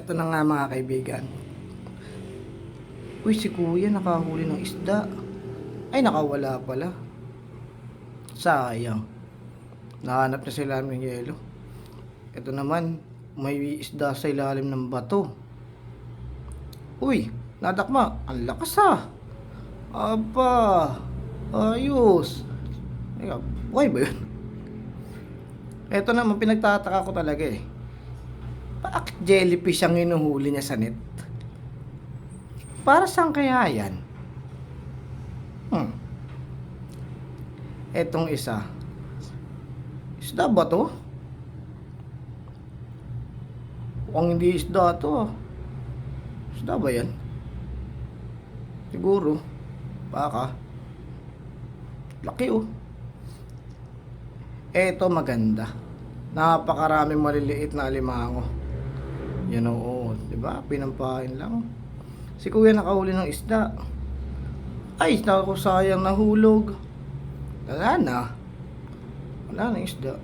Ito na nga mga kaibigan. Uy, si kuya nakahuli ng isda. Ay, nakawala pala. Sayang. Nahanap na sila ng yelo. Ito naman, may isda sa ilalim ng bato. Uy, nadakma. Ang lakas ah. Aba, ayos. Ay, buhay ba yun? Ito naman, pinagtataka ko talaga eh. Bakit jellyfish ang hinuhuli niya sa net? Para saan kaya yan? Etong isa. Isda ba to? Mukhang hindi isda to. Isda ba yan? Siguro. Baka. Laki oh. Eto maganda. Napakaraming maliliit na alimango. Yan oo, diba? Pinampain lang. Si kuya nakahuli ng isda. Ay, naku, sayang nahulog. Wala na. Wala na isda.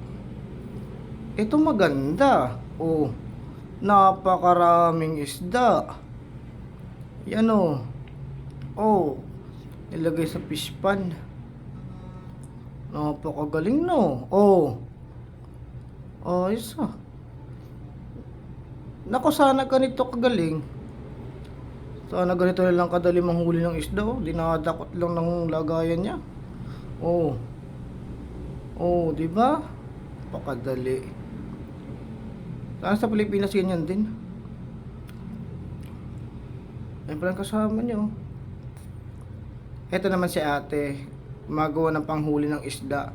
Ito maganda. Oh, napakaraming isda. Yan oh. Oh, nilagay sa fish pan. Napakagaling no. Oh. Ayos ah. Naku, sana ganito kagaling. Sana ganito na lang kadali manghuli ng isda oh. Dinadakot lang ng lagayan niya. Oh. Oh, di ba? Pakadali. Sana sa Pilipinas ganyan din. Ay palang kasama niyo. Ito naman si ate. Magawa ng panghuli ng isda.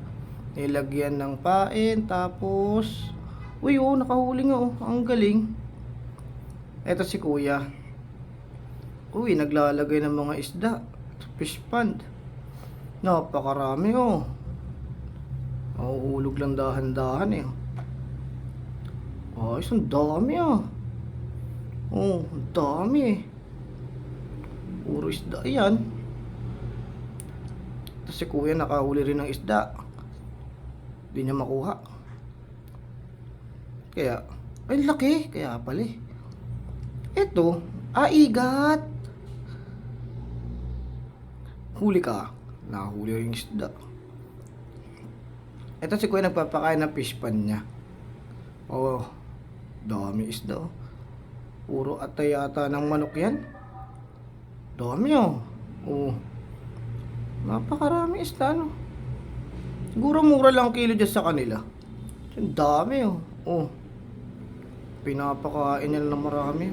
Nilagyan ng pain. Tapos uy oh, nakahuli nga oh. Ang galing. Ito si kuya. Uy, naglalagay ng mga isda. Fish pond. Napakarami oh. Mahuhulog lang dahan-dahan eh. Ay, ang dami ah. Oh, ang dami eh. Puro isda yan. Ito si kuya nakahuli rin ng isda. Hindi niya makuha. Kaya, ay laki. Kaya pala eh. Ito, igat. Huli ka. Nahuli yung isda. Ito si kuya nagpapakain ng fish pan niya. Oh, dami isda oh. Puro atay yata ng manok yan. Dami oh. Oh. Napakarami isda no. Siguro mura lang kilo dyan sa kanila. Ang dami oh. Oh. Pinapakain niya ng marami.